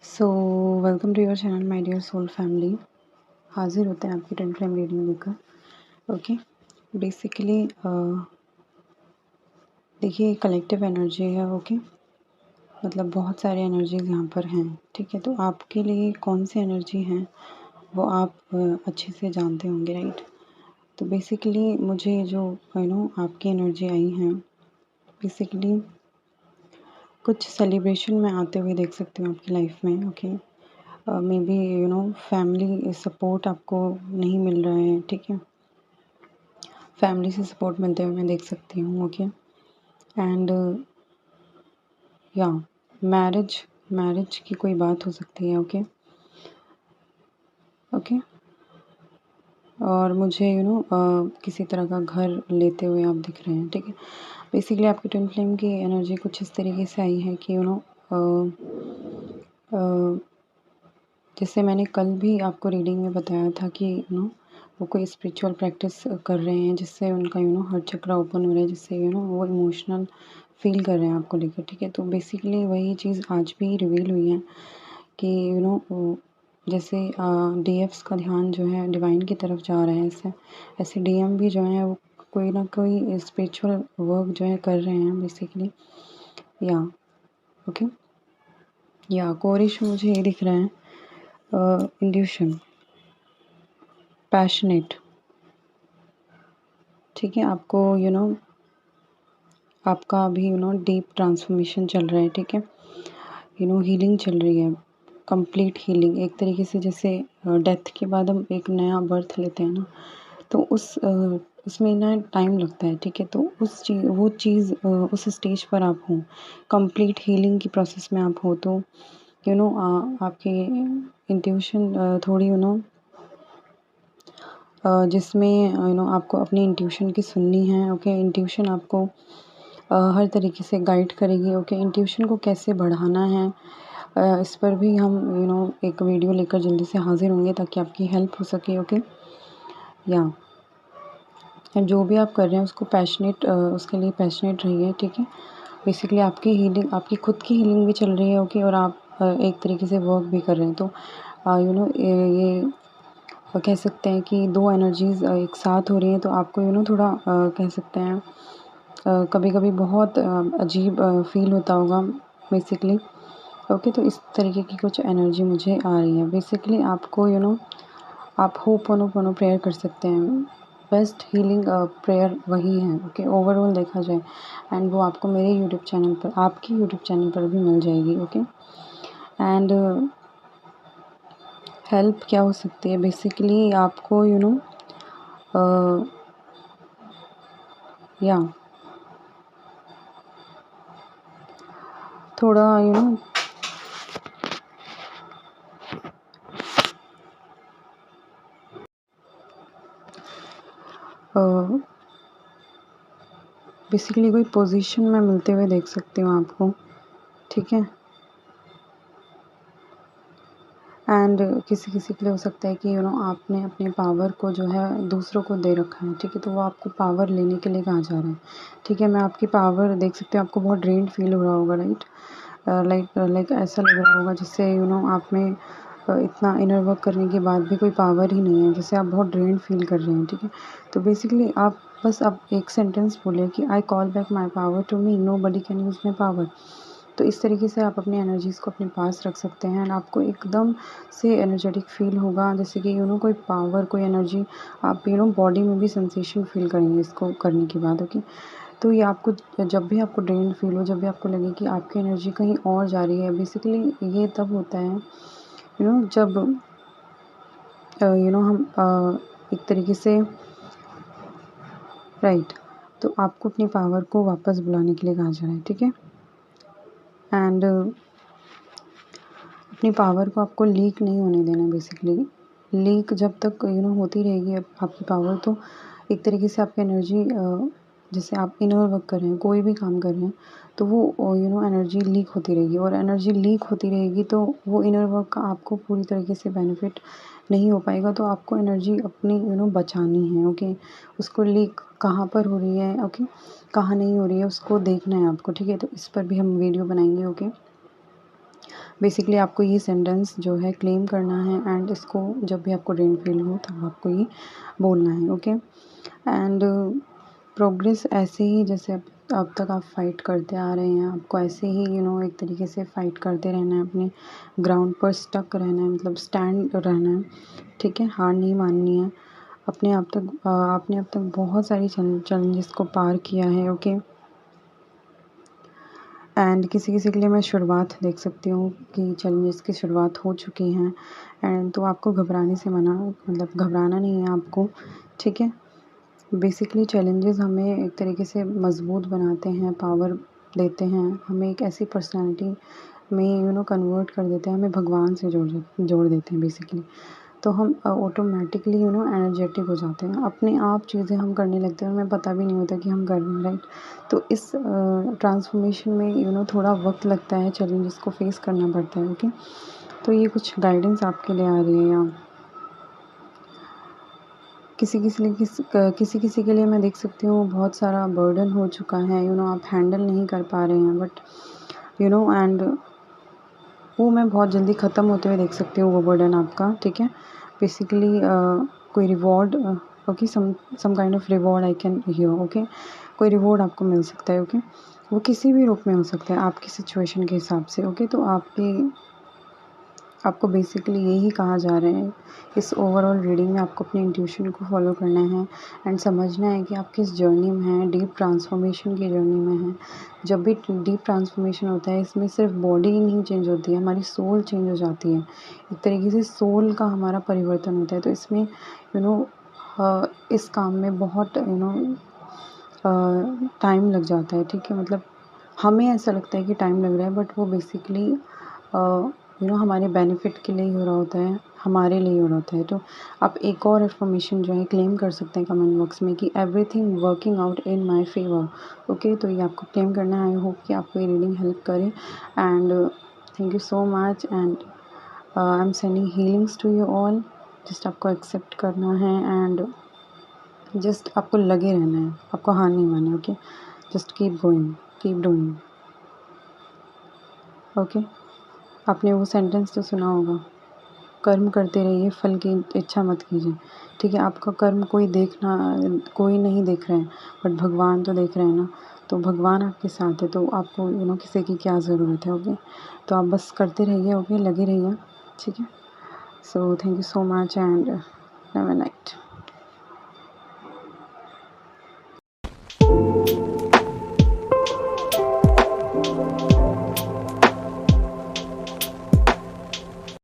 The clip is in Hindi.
So welcome to your channel my dear soul family. हाजिर होते हैं आपकी ट्विन फ्लेम रीडिंग लेकर। ओके, बेसिकली देखिए कलेक्टिव एनर्जी है। ओके, मतलब बहुत सारे एनर्जीज यहाँ पर हैं। ठीक है, तो आपके लिए कौन सी एनर्जी है वो आप अच्छे से जानते होंगे, राइट। तो बेसिकली मुझे जो आपकी एनर्जी आई हैं, बेसिकली कुछ सेलिब्रेशन में आते हुए देख सकती हूँ आपकी लाइफ में। Okay, may be family support आपको नहीं मिल रहा है। ठीक है, फैमिली से सपोर्ट मिलते हुए मैं देख सकती हूँ। ओके, एंड या मैरिज की कोई बात हो सकती है। ओके ओके, और मुझे किसी तरह का घर लेते हुए आप दिख रहे हैं। ठीक है, बेसिकली आपकी ट्विन फ्लेम की एनर्जी कुछ इस तरीके से आई है कि जैसे मैंने कल भी आपको रीडिंग में बताया था कि वो कोई स्पिरिचुअल प्रैक्टिस कर रहे हैं जिससे उनका हार्ट चक्रा ओपन हो रहा है, जिससे वो इमोशनल फील कर रहे हैं आपको लेकर। ठीक है, तो बेसिकली वही चीज़ आज भी रिवील हुई है कि जैसे डीएफ्स का ध्यान जो है डिवाइन की तरफ जा रहा है, ऐसे डीएम भी जो है वो कोई ना कोई स्पिरिचुअल वर्क जो है कर रहे हैं बेसिकली। या ओके, या कोरिश मुझे ये दिख रहा है, इंड्यूशन, पैशनेट। ठीक है, आपको आपका अभी डीप ट्रांसफॉर्मेशन चल रहा है। ठीक है, हीलिंग चल रही है, कंप्लीट हीलिंग। एक तरीके से जैसे डेथ के बाद हम एक नया बर्थ लेते हैं ना, तो उसमें ना टाइम लगता है। ठीक है, तो वो चीज़ उस स्टेज पर आप हो, कंप्लीट हीलिंग की प्रोसेस में आप हो, तो आपकी इंट्यूशन थोड़ी जिसमें आपको अपनी इंट्यूशन की सुननी है। ओके, इंट्यूशन आपको हर तरीके से गाइड करेगी। ओके, इंट्यूशन को कैसे बढ़ाना है, इस पर भी हम एक वीडियो लेकर जल्दी से हाजिर होंगे ताकि आपकी हेल्प हो सके। ओके, या जो भी आप कर रहे हैं उसको पैशनेट, उसके लिए पैशनेट रहिए। ठीक है, बेसिकली आपकी हीलिंग, आपकी खुद की हीलिंग भी चल रही है। ओके, और आप एक तरीके से वर्क भी कर रहे हैं, तो ये कह सकते हैं कि दो एनर्जीज़ एक साथ हो रही हैं, तो आपको थोड़ा कह सकते हैं कभी कभी बहुत अजीब फील होता होगा बेसिकली। ओके, तो इस तरीके की कुछ एनर्जी मुझे आ रही है। बेसिकली आपको आप होपोनोपोनो प्रेयर कर सकते हैं। बेस्ट हीलिंग प्रेयर वही है। ओके, ओवरऑल देखा जाए, एंड वो आपको मेरे यूट्यूब चैनल पर, आपकी यूट्यूब चैनल पर भी मिल जाएगी। ओके, एंड हेल्प क्या हो सकती है, बेसिकली आपको या थोड़ा बेसिकली कोई पोजीशन में मिलते हुए देख सकती हूँ आपको। ठीक है, एंड किसी किसी के लिए हो सकता है कि आपने अपने पावर को जो है दूसरों को दे रखा है। ठीक है, तो वो आपको पावर लेने के लिए कहा जा रहा है। ठीक है, मैं आपकी पावर देख सकती हूँ, आपको बहुत ड्रेन्ड फील हो रहा होगा, राइट। लाइक ऐसा लग रहा होगा जिससे आप में इतना इनर वर्क करने के बाद भी कोई पावर ही नहीं है, जैसे आप बहुत ड्रेन्ड फील कर रहे हैं। ठीक है, तो बेसिकली आप बस अब एक सेंटेंस बोले कि I call back my power to me, nobody can use my power. तो इस तरीके से आप अपनी एनर्जीज़ को अपने पास रख सकते हैं, एंड आपको एकदम से एनर्जेटिक फील होगा, जैसे कि कोई पावर, कोई एनर्जी, आप बॉडी में भी सेंसेशन फील करेंगे इसको करने के बाद। ओके, तो ये आपको जब भी आपको ड्रेन फील हो, जब भी आपको लगे कि आपकी एनर्जी कहीं और जा रही है, बेसिकली ये तब होता है जब हम एक तरीके से, राइट, तो आपको अपनी पावर को वापस बुलाने के लिए कहा जा रहा है। ठीक है, एंड अपनी पावर को आपको लीक नहीं होने देना। बेसिकली लीक जब तक होती रहेगी आपकी पावर, तो एक तरीके से आपकी एनर्जी, जैसे आप इनर वर्क कर रहे हैं, कोई भी काम कर रहे हैं, तो वो एनर्जी लीक होती रहेगी, और एनर्जी लीक होती रहेगी तो वो इनर वर्क का आपको पूरी तरीके से बेनिफिट नहीं हो पाएगा। तो आपको एनर्जी अपनी बचानी है। ओके, उसको लीक कहाँ पर हो रही है, ओके, कहाँ नहीं हो रही है, उसको देखना है आपको। ठीक है, तो इस पर भी हम वीडियो बनाएंगे। ओके, बेसिकली आपको ये सेंटेंस जो है क्लेम करना है एंड इसको जब भी आपको ड्रेन फील हो तब आपको ये बोलना है, ओके। एंड प्रोग्रेस ऐसे ही जैसे अब तक आप फाइट करते आ रहे हैं, आपको ऐसे ही एक तरीके से फाइट करते रहना है, अपने ग्राउंड पर स्टक रहना है, मतलब स्टैंड रहना है, ठीक है। हार नहीं माननी है। आपने अब तक बहुत सारी चैलेंजेस को पार किया है, ओके। एंड किसी किसी के लिए मैं शुरुआत देख सकती हूँ कि चैलेंजेस की शुरुआत हो चुकी हैं एंड तो आपको घबराने से मतलब घबराना नहीं है आपको, ठीक है। बेसिकली चैलेंजेस हमें एक तरीके से मजबूत बनाते हैं, पावर देते हैं, हमें एक ऐसी पर्सनालिटी में कन्वर्ट कर देते हैं, हमें भगवान से जोड़ देते हैं बेसिकली। तो हम ऑटोमेटिकली एनर्जेटिक हो जाते हैं, अपने आप चीज़ें हम करने लगते हैं, हमें पता भी नहीं होता कि हम कर रहे हैं, राइट। तो इस ट्रांसफॉर्मेशन में थोड़ा वक्त लगता है, चैलेंजेस को फेस करना पड़ता है, ओके। तो ये कुछ गाइडेंस आपके लिए आ रही है यहाँ। किसी किसी के लिए मैं देख सकती हूँ बहुत सारा बर्डन हो चुका है, आप हैंडल नहीं कर पा रहे हैं, बट एंड वो मैं बहुत जल्दी ख़त्म होते हुए देख सकती हूँ वो बर्डन आपका, ठीक है। बेसिकली कोई reward, okay, some kind of reward I can hear, okay. कोई रिवॉर्ड आपको मिल सकता है, ओके। वो किसी भी रूप में हो सकता है आपकी सिचुएशन के हिसाब से, ओके। तो आपको बेसिकली यही कहा जा रहा है इस ओवरऑल रीडिंग में, आपको अपने इंट्यूशन को फॉलो करना है एंड समझना है कि आप किस जर्नी में हैं, डीप ट्रांसफॉर्मेशन की जर्नी में हैं। जब भी डीप ट्रांसफॉर्मेशन होता है इसमें सिर्फ बॉडी ही नहीं चेंज होती है, हमारी सोल चेंज हो जाती है, एक तरीके से सोल का हमारा परिवर्तन होता है। तो इसमें इस काम में बहुत टाइम लग जाता है, ठीक है। मतलब हमें ऐसा लगता है कि टाइम लग रहा है, बट वो बेसिकली हमारे बेनिफिट के लिए ही हो रहा होता है, हमारे लिए हो रहा होता है। तो आप एक और इन्फॉर्मेशन जो है क्लेम कर सकते हैं कमेंट बॉक्स में कि everything working out in my favour, okay. तो ये आपको क्लेम करना है। आई होप कि आपको ये रीडिंग हेल्प करे and thank you so much and I am sending healings to you all. Just आपको एक्सेप्ट करना है एंड जस्ट आपको लगे रहना है, आपको हार नहीं मानना है, okay. Just keep going, keep doing, okay. आपने वो सेंटेंस तो सुना होगा, कर्म करते रहिए, फल की इच्छा मत कीजिए, ठीक है। आपका कर्म कोई नहीं देख रहा है, बट भगवान तो देख रहे हैं ना। तो भगवान आपके साथ है, तो आपको किसी की क्या ज़रूरत है, ओके। तो आप बस करते रहिए, ओके, लगे रहिए, ठीक है। So thank you so much and have a night.